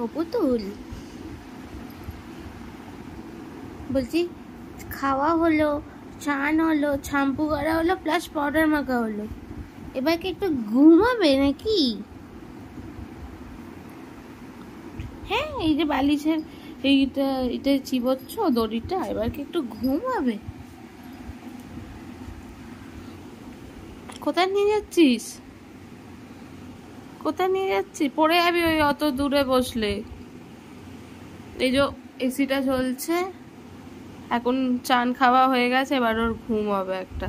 ও পুতুল, বলছি খাওয়া হলো, চান হলো, শ্যাম্পু করা হলো, প্লাস পাউডার মাখা হলো, এবার কি একটু ঘুমাবে নাকি? হ্যাঁ, এই যে বালিশের এইটা এটা চিবোচ্ছ দড়িটা, এবার কি একটু ঘুমাবে? কোথায় নিয়ে যাচ্ছিস? কোথায় নিয়ে যাচ্ছিস? পড়ে যাবি ওই অত দূরে বসলে। এই যে এসিটা চলছে, এখন চান খাওয়া হয়ে গেছে, এবার ওর ঘুম হবে একটা।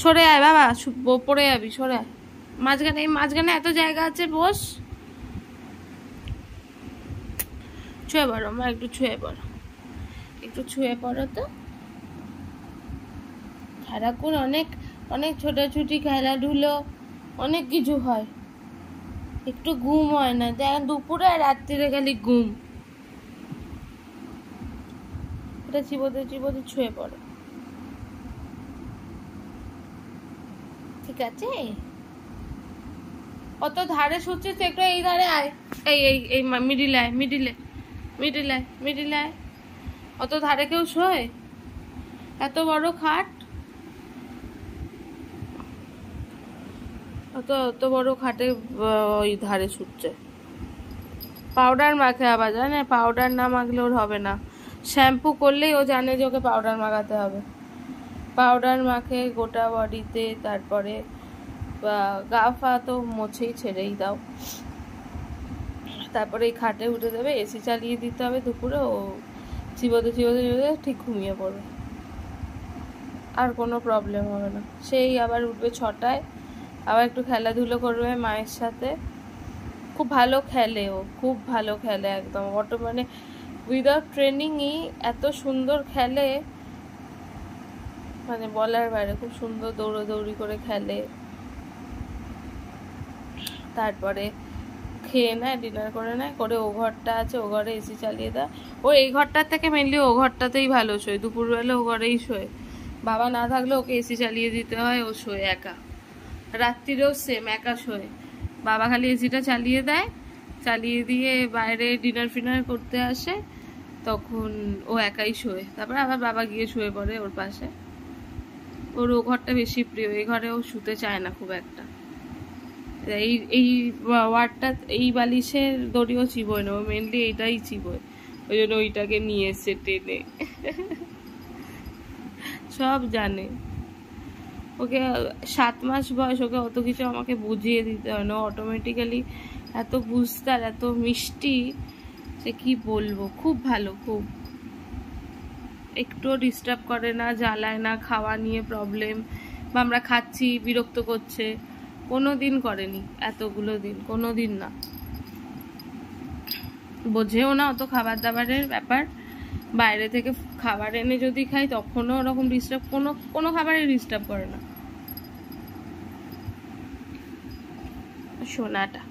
সরে আয় বাবা, পড়ে যাবি, সরে আয়। মাঝখানে, এই মাঝখানে এত জায়গা আছে, বস। ছুঁয়ে পড়ো মা, একটু ছুঁয়ে পড়ো, একটু ছুঁয়ে পড়ো তো। সারাক্ষণ অনেক অনেক ছোটাছুটি, খেলাধুলো, অনেক কিছু হয়, একটু ঘুম হয় না। দেখ দুপুরে আর রাত্রিরে খালি ঘুম। এটা চিবোতে চিবোতে ছুঁয়ে পড়ো, ঠিক আছে? অত ধারে শুচ্ছিস, একটু এই ধারে আয়। এই এই এই মিডিলে আয়, মিডিলে, মিডিলে আয়, মিডিলে আয়। অত ধারে কেউ শোয়? এত বড় খাট, অত বড় খাটে ওই ধারে শুচ্ছে। পাউডার মাখে আবার, জানে? পাউডার না মাখলে ওর হবে না। শ্যাম্পু করলেই ও জানে যে ওকে পাউডার মাখাতে হবে। পাউডার মাখে গোটা বডিতে, তারপরে গা ফা তো মোছেই, ছেড়েই দাও। তারপরে এই খাটে উঠে দেবে, এসি চালিয়ে দিতে হবে দুপুরে, ও চিবোতে চিবোতে চিবোতে ঠিক ঘুমিয়ে পড়বে, আর কোনো প্রবলেম হবে না। সেই আবার উঠবে 6টায়, আবার একটু খেলাধুলো করবে মায়ের সাথে। খুব ভালো খেলে ও, খুব ভালো খেলে একদম। অটো মানে উইদাউট ট্রেনিংই এত সুন্দর খেলে, মানে বলার বাইরে। খুব সুন্দর দৌড়াদৌড়ি করে খেলে। তারপরে খেয়ে নেয়, ডিনার করে নেয়, করে ও ঘরটা আছে, ও ঘরে এসি চালিয়ে দেয়। ও এই ঘরটার থেকে মেনলি ও ঘরটাতেই ভালো শোয়, দুপুরবেলা ও ঘরেই শোয়। বাবা না থাকলে ওকে এসি চালিয়ে দিতে হয়, ও শোয় একা। রাত্রিরেও সেম একা শোয়। বাবা খালি এসিটা চালিয়ে দেয়, চালিয়ে দিয়ে বাইরে ডিনার ফিনার করতে আসে, তখন ও একাই শোয়। তারপরে আবার বাবা গিয়ে শুয়ে পড়ে ওর পাশে। ওর ও ঘরটা বেশি প্রিয়, এই ঘরে ও শুতে চায় না খুব একটা। এই এই ওয়ার্ডটা, এই বালিশের দড়িও চিবোয় না, ও মেনলি এইটাই চিবোয়, ওই জন্য ওইটাকে নিয়ে এসছে টেনে। সব জানে। ওকে 7 মাস বয়স, ওকে অত কিছু আমাকে বুঝিয়ে দিতে হয় না, অটোমেটিক্যালি এত বুঝতে আর এত মিষ্টি সে কি বলবো। খুব ভালো, খুব। একটুও ডিস্টার্ব করে না, জ্বালায় না, খাওয়া নিয়ে প্রবলেম বা আমরা খাচ্ছি বিরক্ত করছে, কোনো দিন করেনি এতগুলো দিন, কোনো দিন না। বোঝেও না অত খাবার দাবারের ব্যাপার। বাইরে থেকে খাবার এনে যদি খাই তখনও ওরকম ডিস্টার্ব, কোনো খাবারে ডিস্টার্ব করে না সোনাটা।